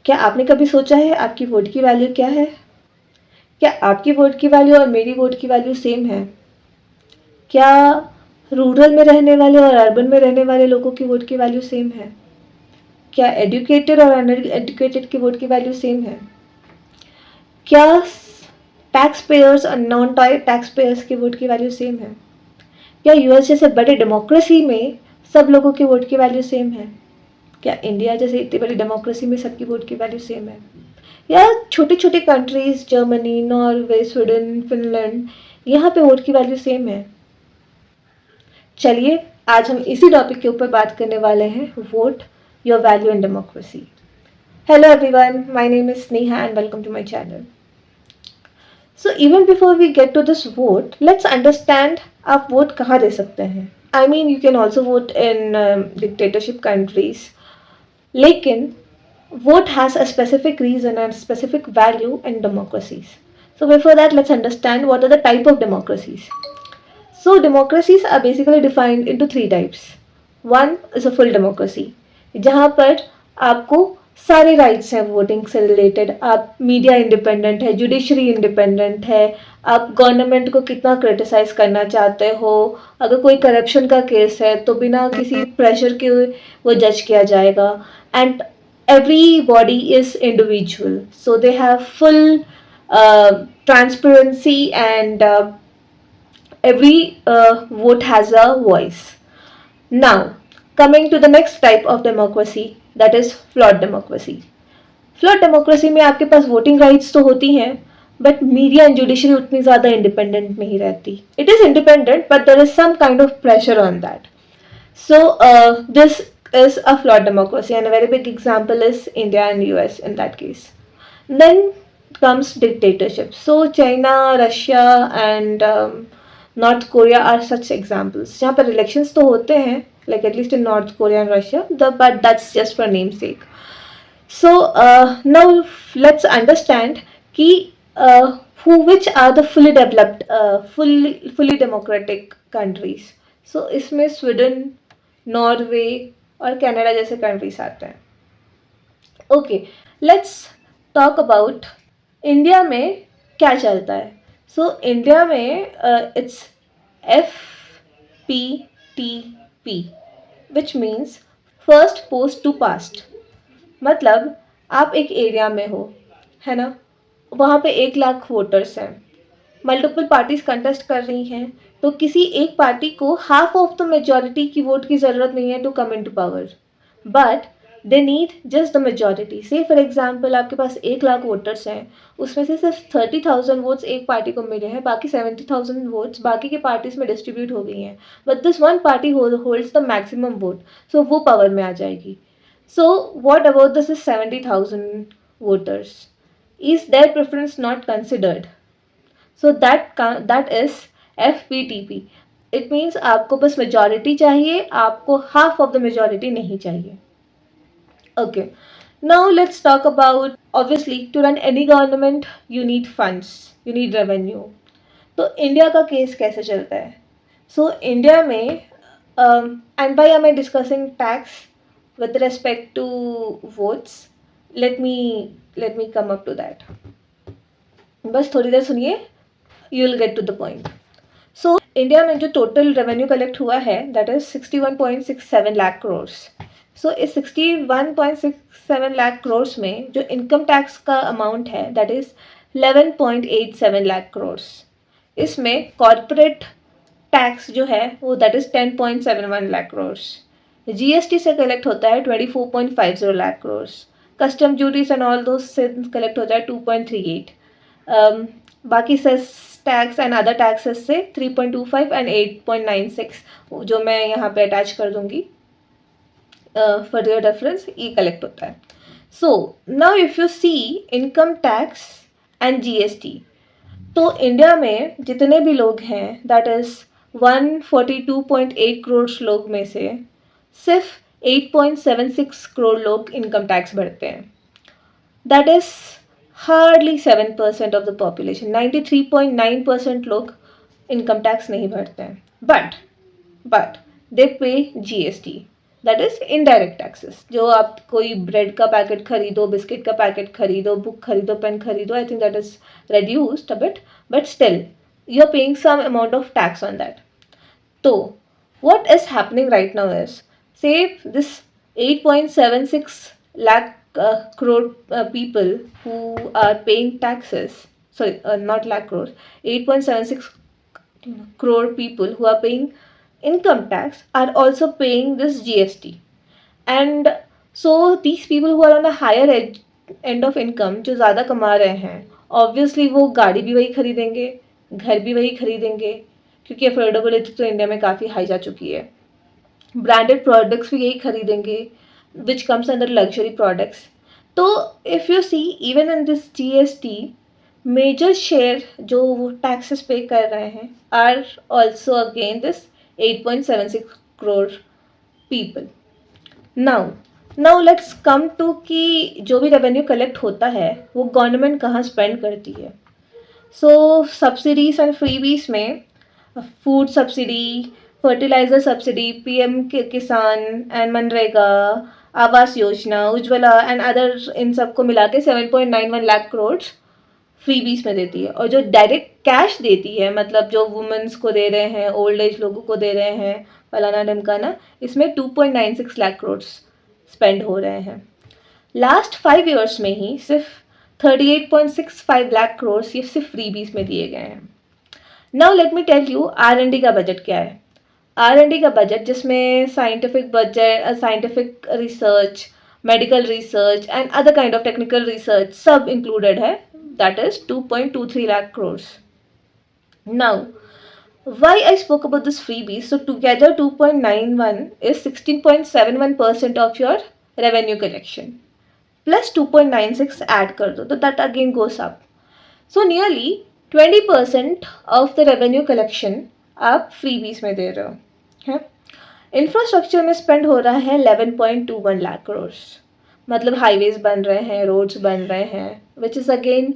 क्या आपने कभी सोचा है आपकी वोट की वैल्यू क्या है? क्या आपकी वोट की वैल्यू और मेरी वोट की वैल्यू सेम है? क्या रूरल में रहने वाले और अर्बन में रहने वाले लोगों की वोट की वैल्यू सेम है? क्या एजुकेटेड और अनएजुकेटेड की वोट की वैल्यू सेम है? क्या टैक्स पेयर्स और नॉन टैक्स पेयर्स की वोट की वैल्यू सेम है? क्या यूएस जैसे बड़े डेमोक्रेसी में सब लोगों की वोट की वैल्यू सेम है? क्या इंडिया जैसे इतनी बड़ी डेमोक्रेसी में सबकी वोट की वैल्यू सेम है? या छोटी छोटी countries Germany, Norway, Sweden, Finland, यहाँ पे वोट की वैल्यू सेम है? चलिए आज हम इसी टॉपिक के ऊपर बात करने वाले हैं, vote, your value in democracy. Hello everyone, my name is Sneha and welcome to my channel. So even before we get to this vote, let's understand आप वोट कहाँ दे सकते हैं। I mean you can also vote in dictatorship countries, लेकिन vote has a specific reason and specific value in democracies. So before that, let's understand what are the type of democracies. So democracies are basically defined into three types. One is a full democracy, जहाँ पर आपको सारे rights हैं voting से related, आप media independent है, judiciary independent है, आप गवर्नमेंट को कितना क्रिटिसाइज करना चाहते हो, अगर कोई करप्शन का केस है तो बिना किसी प्रेशर के वो जज किया जाएगा, and everybody is individual, so they have full transparency, and every vote has a voice. Now coming to the next type of democracy, that is flawed democracy. Flood democracy में आपके पास वोटिंग राइट्स तो होती हैं, but media and judiciary उतनी ज़्यादा independent नहीं रहती. It is independent but there is some kind of pressure on that. So this is a flawed democracy, and a very big example is India and US in that case. Then comes dictatorship. So China, Russia, and North Korea are such examples. जहाँ पर elections तो होते हैं, like at least in North Korea and Russia, but that's just for namesake. So now let's understand कि which are the fully developed, fully democratic countries. So इसमें Sweden, Norway और Canada जैसे countries आते हैं. Okay, let's talk about India में क्या चलता है. सो इंडिया में it's FPTP, which means first post to past. मतलब आप एक एरिया में हो, है ना, वहाँ पे 1 लाख वोटर्स हैं, मल्टीपल पार्टीज कंटेस्ट कर रही हैं, तो किसी एक पार्टी को हाफ ऑफ द मेजॉरिटी की वोट की ज़रूरत नहीं है to come in to power, but they need just the majority. Say for example आपके पास 1 लाख वोटर्स हैं, उसमें से सिर्फ 30,000 वोट्स एक पार्टी को मिले हैं, बाकी 70,000 वोट्स बाकी के पार्टीज में डिस्ट्रीब्यूट हो गई हैं, but this one party holds the maximum vote, so वो पावर में आ जाएगी. So what about this is 70,000 voters, is their preference not considered? So that is FPTP. It means आपको बस मेजॉरिटी चाहिए, आपको हाफ ऑफ द मेजॉरिटी नहीं चाहिए. Okay, now let's talk about, obviously to run any government you need funds, you need revenue. तो India का case कैसे चलता है? सो इंडिया में, and why am I discussing tax with respect to votes, let me come up to that. बस थोड़ी देर सुनिए, you will get to the point. So India में जो टोटल रेवेन्यू कलेक्ट हुआ है that is 61.67 lakh crores. So इस 61.67 lakh crores में जो इनकम टैक्स का अमाउंट है that is 11.87 लाख crores. इसमें कॉर्पोरेट टैक्स जो है वो that is 10.71 lakh crores. GST से कलेक्ट होता है 24.50 lakh crores. Custom duties and all दो से कलेक्ट होता है 2.38. बाकी cess tax and other taxes से 3.25 एंड 8.96, जो मैं यहाँ पे अटैच कर दूँगी फॉर योर रेफरेंस, ये कलेक्ट होता है. So now if you see income tax and GST, तो इंडिया में जितने भी लोग हैं दैट इज़ 142.8 करोड़ लोग में से सिर्फ 8.76 करोड़ लोग इनकम टैक्स भरते हैं. That is hardly 7% of the population. 93.9% लोग इनकम टैक्स नहीं भरते हैं, बट दे पे GST. That is indirect taxes. जो आप कोई ब्रेड का पैकेट खरीदो, बिस्किट का पैकेट खरीदो, बुक खरीदो, पेन खरीदो, I think that is reduced a bit, but still you're paying some amount of tax on that. So what is happening right now is, say this 8.76 lakh crore people who are paying taxes, sorry, not lakh crores, 8.76 crore people who are paying income tax are also paying this GST. And so these people who are on a higher end of income, जो ज़्यादा कमा रहे हैं, obviously वो गाड़ी भी वही खरीदेंगे, घर भी वही खरीदेंगे, क्योंकि अफोर्डेबिलिटी तो इंडिया में काफ़ी हाई जा चुकी है. ब्रांडेड प्रोडक्ट्स भी यही खरीदेंगे, which comes under luxury products. तो if you see even in this GST, major share जो वो टैक्सेस पे कर रहे हैं are also again this 8.76 crore people. Now let's come to कि जो भी रेवेन्यू कलेक्ट होता है वो गवर्नमेंट कहाँ स्पेंड करती है. सो सब्सिडीज एंड फ्रीबीज में food subsidy, fertilizer subsidy, PM Kisan and मनरेगा, आवास योजना, उज्ज्वला एंड अदर, इन सबको मिला के 7.91 लाख करोड़ फ्रीबीज में देती है. और जो डायरेक्ट कैश देती है, मतलब जो वुमेन्स को दे रहे हैं, ओल्ड एज लोगों को दे रहे हैं, फलाना ढमकाना, इसमें 2.96 लाख करोड़ स्पेंड हो रहे हैं. लास्ट 5 ईयर्स में ही सिर्फ 38.65 लाख करोड़ ये सिर्फ फ्रीबीज में दिए गए हैं. Now let me tell you R&D का बजट क्या है. R&D का बजट, जिसमें scientific budget, scientific research, medical research and other kind of technical research सब इंक्लूडेड है, that is 2.23 lakh crores. Now, why I spoke about this freebies? So together 2.91 is 16.71% of your revenue collection. Plus 2.96 add kar do, so that again goes up. So nearly 20% of the revenue collection आप freebies में दे रहे हो है. Infrastructure में spend हो रहा है 11.21 लाख करोड़. मतलब हाईवेज बन रहे हैं, रोड्स बन रहे हैं, which is again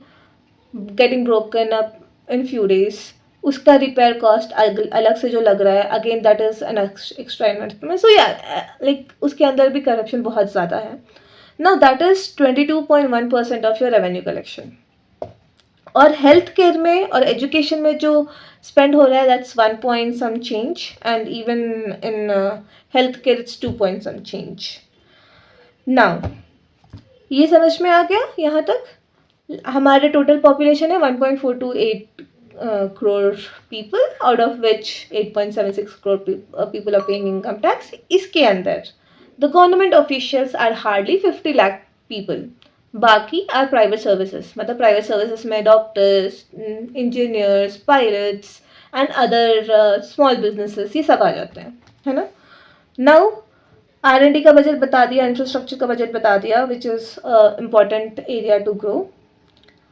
getting broken up in few days. उसका रिपेयर कॉस्ट अलग से जो लग रहा है, again that is an extra investment. So या लाइक उसके अंदर भी करप्शन बहुत ज़्यादा है. Now that is 22.1% of your revenue collection. और हेल्थ केयर में और एजुकेशन में जो स्पेंड हो रहा है, that's 1 point some change, and even in health care it's 2 point some change. Now ये समझ में आ गया यहाँ तक. हमारे टोटल पॉपुलेशन है 1.428 crore people, out of which 8.76 crore people are paying income tax. इसके अंदर the government officials are hardly 50 lakh people. बाकी आर प्राइवेट सर्विसेज, मतलब प्राइवेट सर्विसेज में doctors, engineers, pilots and other small businesses, ये सब आ जाते हैं, है ना. नाउ R&D का बजट बता दिया, इंफ्रास्ट्रक्चर का बजट बता दिया, which is important area to grow.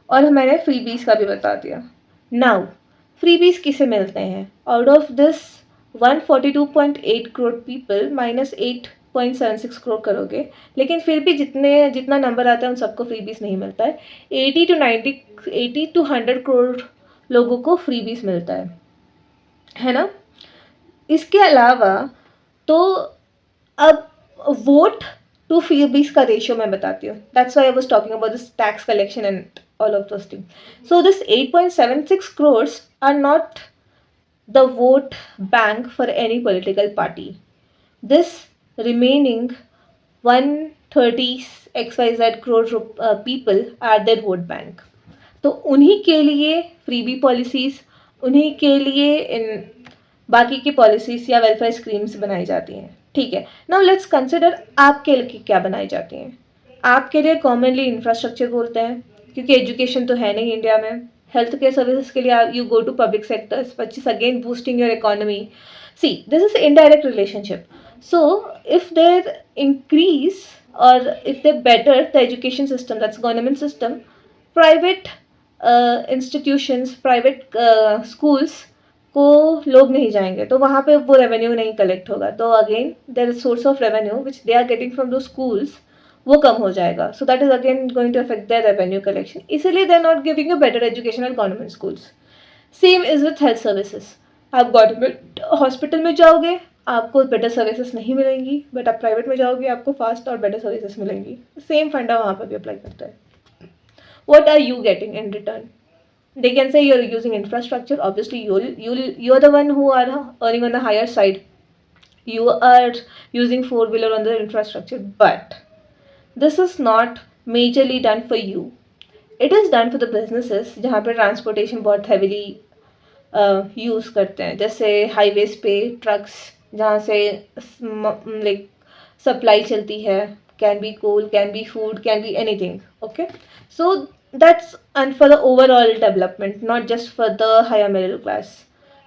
और मैंने फ्रीबीज का भी बता दिया. नाउ फ्रीबीज किसे मिलते हैं? Out of this 142.8 crore people minus 8.76 crore करोगे, लेकिन फिर भी जितना नंबर आता है उन सबको फ्रीबीज नहीं मिलता है. 80 to 100 करोड़ लोगों को फ्रीबीज मिलता है ना. इसके अलावा तो अब वोट टू फ्रीबीज का रेशियो मैं बताती हूँ. That's why I was talking about this tax collection and all of those things. So this 8.76 crores are not the vote bank for any political party. This remaining 130 XYZ crore people are their vote bank. तो उन्हीं के लिए freebie policies, उन्हीं के लिए इन बाकी की policies या वेलफेयर स्कीम्स बनाई जाती हैं. ठीक है. नाउ लेट्स कंसिडर आपके लिए क्या बनाई जाती हैं. आपके लिए कॉमनली इंफ्रास्ट्रक्चर बोलते हैं, क्योंकि एजुकेशन तो है नहीं इंडिया में. हेल्थ केयर सर्विसेज के लिए you go to public sectors, which is again boosting your economy. See this is indirect relationship. So if there increase और if they better the education system, that's government system, private institutions, private schools को लोग नहीं जाएंगे, तो वहाँ पे वो revenue नहीं कलेक्ट होगा. तो again their source of revenue which they are getting from those schools वो कम हो जाएगा. So that is again going to affect their revenue collection. इसीलिए they are not giving you better education at government schools. Same is with health services. आप government hospital में जाओगे, आपको better services नहीं मिलेंगी, बट आप प्राइवेट में जाओगे आपको फास्ट और बेटर सर्विसेज मिलेंगी। सेम फंडा वहाँ पर भी अप्लाई करता है। What are you getting in return? They can say you're using infrastructure. Obviously, you're the one who are earning on the higher side. You are using four-wheeler on the infrastructure, but this is not majorly done for you. It is done for the businesses जहाँ पे transportation बहुत heavily use करते हैं, जैसे highways पे trucks जहाँ से like supply चलती है, can be coal, can be food, can be anything. Okay, so that's end for the overall development, not just for the higher middle class.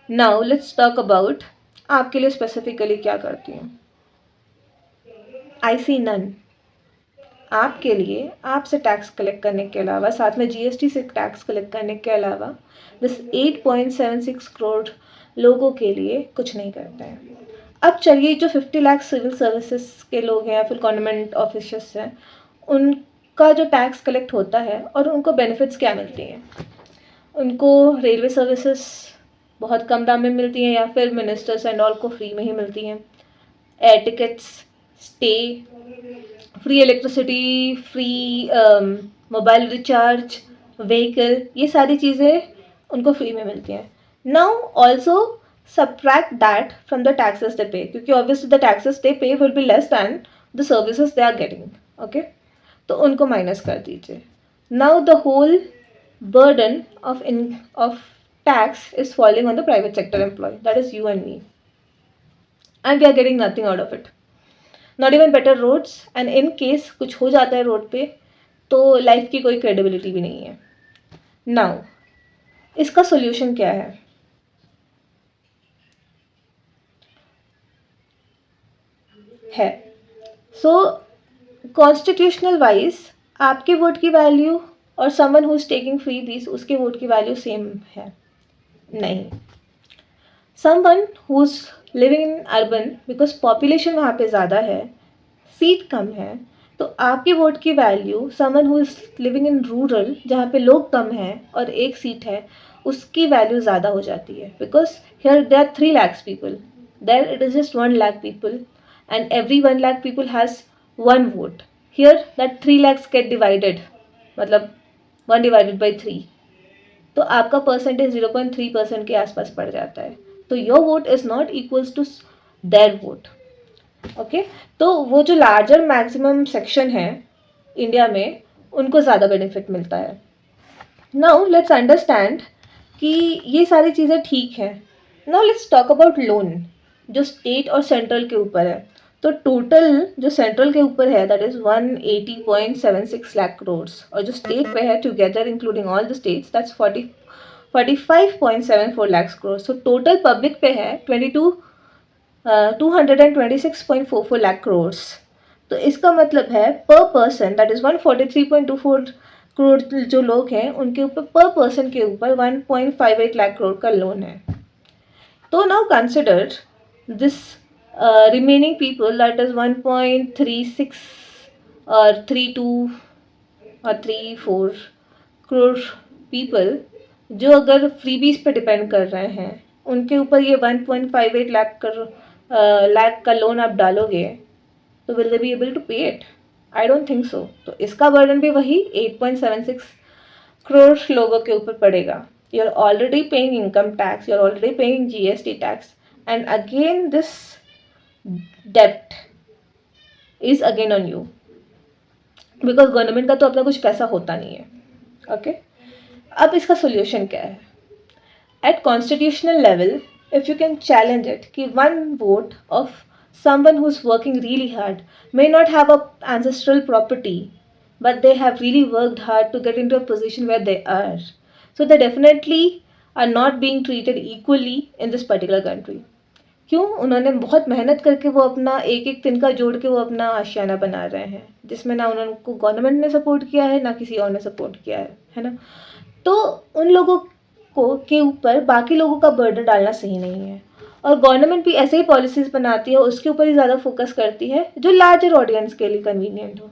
Now let's talk about आपके लिए specifically क्या करती हूँ। I see none. आपके लिए आपसे tax collect करने के अलावा, साथ में जीएसटी से टैक्स कलेक्ट करने के अलावा, दिस 8.76 करोड़ लोगों के लिए कुछ नहीं करते हैं। अब चलिए, जो 50 लाख सिविल सर्विसेज के लोग हैं या फिर गवर्नमेंट ऑफिसर्स हैं, उनका जो टैक्स कलेक्ट होता है और उनको बेनिफिट्स क्या मिलती हैं। उनको रेलवे सर्विसेज बहुत कम दाम में मिलती हैं या फिर मिनिस्टर्स एंड ऑल को फ्री में ही मिलती हैं। Air tickets, stay, free electricity, free mobile recharge, vehicle, ये सारी चीज़ें उनको फ्री में मिलती हैं। Now also subtract that from the taxes they pay, क्योंकि obviously the taxes they pay will be less than the services they are getting. Okay, तो उनको माइनस कर दीजिए। Now the whole burden of tax is falling on the private sector employee, that is you and me, and we are getting nothing out of it. Not even better roads, and in case कुछ हो जाता है road पे तो life की कोई credibility भी नहीं है। नाउ इसका सोल्यूशन क्या है सो कॉन्स्टिट्यूशनल वाइज आपके वोट की वैल्यू और someone who is taking free बीस उसके वोट की वैल्यू सेम है? नहीं। Someone who is living in urban, because population वहाँ पे ज़्यादा है, सीट कम है, तो आपके वोट की value someone who is living in rural जहाँ पे लोग कम हैं और एक सीट है, उसकी वैल्यू ज़्यादा हो जाती है। Because here there are 3 lakhs people, there it is just 1 lakh people, and every 1 lakh people has 1 vote. Here that 3 lakhs get divided, मतलब 1 divided by 3, तो आपका परसेंटेज 0.3% के आसपास पड़ जाता है। तो your vote is not equals to their vote. Okay, तो वो जो लार्जर मैक्सिमम सेक्शन है इंडिया में, उनको ज़्यादा बेनिफिट मिलता है। नाउ लेट्स अंडरस्टैंड कि ये सारी चीज़ें ठीक हैं। Now let's talk about loan, जो स्टेट और सेंट्रल के ऊपर है। तो टोटल जो सेंट्रल के ऊपर है दैट इज़ 180.76 लाख करोड़, और जो स्टेट पे है together including all the states that's 45.74 lakh crore. So total public पे है 226.44 लाख करोड़। तो इसका मतलब है पर पर्सन दैट इज़ 143.24 करोड़ जो लोग हैं उनके ऊपर पर पर्सन के ऊपर 1.58 लाख करोड़ का लोन है। तो now consider this remaining people that is 1.36 और 32 और 34 करोड़ पीपल जो अगर फ्रीबीज पे डिपेंड कर रहे हैं, उनके ऊपर ये 1.58 लाख का लोन आप डालोगे तो will they be able to pay it? I don't think so. तो इसका बर्डन भी वही 8.76 करोड़ लोगों के ऊपर पड़ेगा। You are already paying income tax, you are already paying GST tax, and again this डेप्ट is again on you, because government का तो अपना कुछ पैसा होता नहीं है। ओके, अब इसका सोल्यूशन क्या है? At constitutional level, if you can challenge it कि one vote of someone who's working really hard may not have a ancestral property, but they have really worked hard to get into a position where they are, so they definitely are not being treated equally in this particular country. क्यों? उन्होंने बहुत मेहनत करके वो अपना एक एक तिनका जोड़ के वो अपना आशियाना बना रहे हैं, जिसमें ना उनको गवर्नमेंट ने सपोर्ट किया है ना किसी और ने सपोर्ट किया है ना। तो उन लोगों को के ऊपर बाकी लोगों का बर्डन डालना सही नहीं है, और गवर्नमेंट भी ऐसे ही पॉलिसीज़ बनाती है, उसके ऊपर ही ज़्यादा फोकस करती है जो लार्जर ऑडियंस के लिए कन्वीनियंट हो।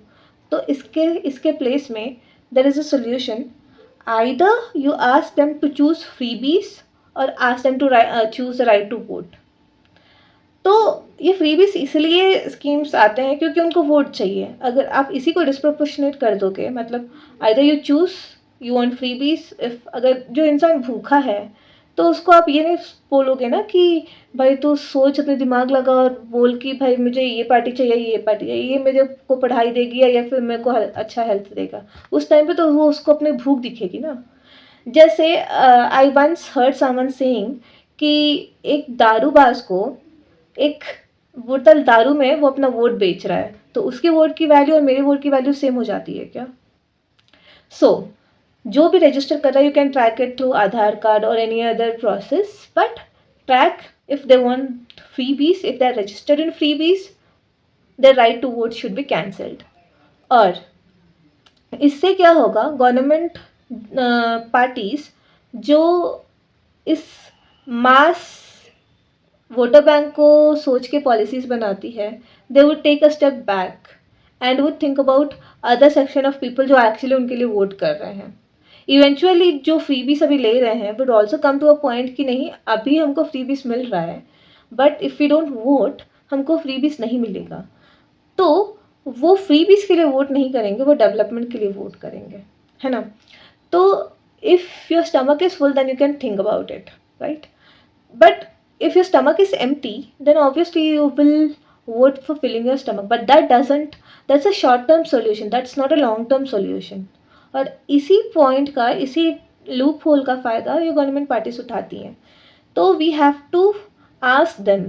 तो इसके प्लेस में there is a solution, either you ask them to choose freebies or ask them to choose the right to vote. तो ये फ्रीबीज़ इसलिए स्कीम्स आते हैं क्योंकि उनको वोट चाहिए। अगर आप इसी को डिस्प्रोपोर्शनेट कर दोगे, मतलब either you choose, you want freebies, if अगर जो इंसान भूखा है तो उसको आप ये नहीं बोलोगे ना कि भाई तू सोच, अपने दिमाग लगा और बोल कि भाई मुझे ये पार्टी चाहिए, ये पार्टी चाहिए, ये मेरे को पढ़ाई देगी या फिर मेरे को अच्छा हेल्थ देगा। उस टाइम पे तो वो उसको अपनी भूख दिखेगी ना। जैसे I once heard someone saying कि एक दारूबाज को एक बोतल दारू में वो अपना वोट बेच रहा है, तो उसके वोट की वैल्यू और मेरे वोट की वैल्यू सेम हो जाती है क्या? सो जो भी रजिस्टर कर रहा है, you can track it through Aadhaar card or any other process, but track if they want freebies, if they are registered in freebies, their right to vote should be cancelled. और इससे क्या होगा, गवर्नमेंट पार्टीज जो इस मास voter bank को सोच के policies बनाती है, they would take a step back and would think about other section of people जो एक्चुअली उनके लिए वोट कर रहे हैं। इवेंचुअली जो फ्रीबीज अभी ले रहे हैं would also come to a point कि नहीं, अभी हमको फ्रीबीज मिल रहा है, but if you don't vote हमको फ्रीबीज नहीं मिलेगा। तो वो फ्रीबीज के लिए वोट नहीं करेंगे, वो डेवलपमेंट के लिए वोट करेंगे, है ना? तो if your stomach is full then you can think about it, right? But if your stomach is empty, then obviously you will vote for filling your stomach. But that's a short term solution. That's not a long term solution. और इसी point का, इसी loop hole का फ़ायदा ये government parties उठाती हैं। तो we have to ask them,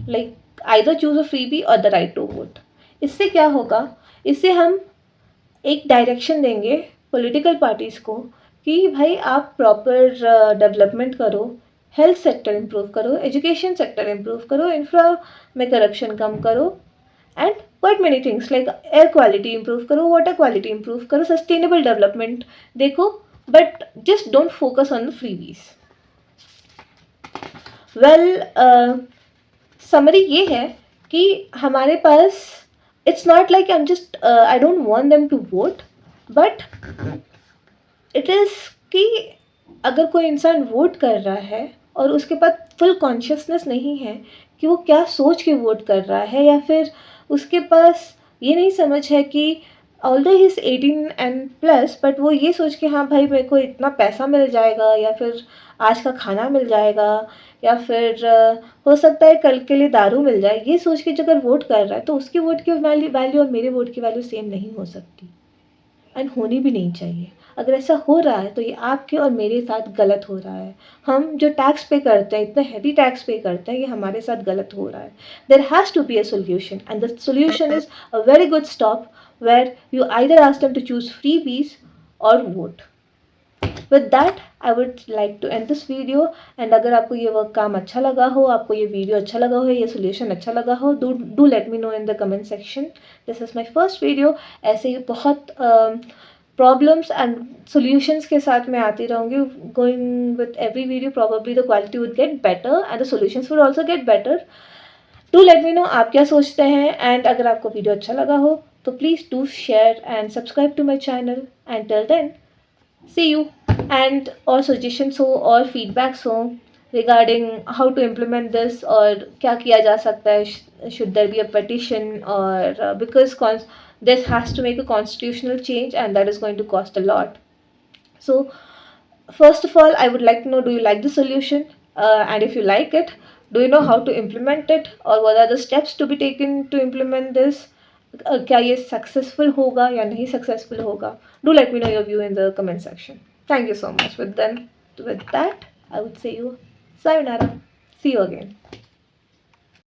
like either choose a freebie or the right to vote. इससे क्या होगा, इससे हम एक डायरेक्शन देंगे पॉलिटिकल पार्टीज़ को कि भाई आप प्रॉपर डेवलपमेंट करो, हेल्थ सेक्टर इम्प्रूव करो, एजुकेशन सेक्टर इम्प्रूव करो, इंफ्रा में करप्शन कम करो, and quite many things like air quality improve करो, वाटर क्वालिटी इम्प्रूव करो, सस्टेनेबल डेवलपमेंट देखो, but just don't focus on the freebies. Well, summary ये है कि हमारे पास, it's not like I am just I don't want them to vote, but it is कि अगर कोई इंसान वोट कर रहा है और उसके पास फुल कॉन्शियसनेस नहीं है कि वो क्या सोच के वोट कर रहा है, या फिर उसके पास ये नहीं समझ है कि although he is 18 and plus, but वो ये सोच के हाँ भाई मेरे को इतना पैसा मिल जाएगा, या फिर आज का खाना मिल जाएगा, या फिर हो सकता है कल के लिए दारू मिल जाए, ये सोच के अगर वोट कर रहा है तो उसकी वोट की वैल्यू और मेरे वोट की वैल्यू सेम नहीं हो सकती, एंड होनी भी नहीं चाहिए। अगर ऐसा हो रहा है तो ये आपके और मेरे साथ गलत हो रहा है। हम जो टैक्स पे करते हैं, इतना हैवी टैक्स पे करते हैं, ये हमारे साथ गलत हो रहा है। There has to be a solution, and the solution is a very good stop where you either ask them to choose freebies और vote. With that I would like to end this video. And अगर आपको ये work काम अच्छा लगा हो, आपको ये वीडियो अच्छा लगा हो, ये सोल्यूशन अच्छा लगा हो, do let me know in the comment section. This is my first video. ऐसे ही बहुत प्रॉब्लम्स एंड सॉल्यूशंस के साथ मैं आती रहूँगी। Going with every video probably the quality would get better and the solutions would also get better. Do let me know आप क्या सोचते हैं, एंड अगर आपको वीडियो अच्छा लगा हो तो please do share and subscribe to my channel. And till then, see you, and और suggestions हो और feedbacks हो regarding how to implement this, और क्या किया जा सकता है, should there be a petition, or because this has to make a constitutional change and that is going to cost a lot. So first of all I would like to know, do you like the solution, and if you like it, do you know how to implement it, or what are the steps to be taken to implement this? क्या ये successful होगा या नहीं successful होगा? Do let me know your view in the comment section. Thank you so much. With that I would say you sayonara. See you again.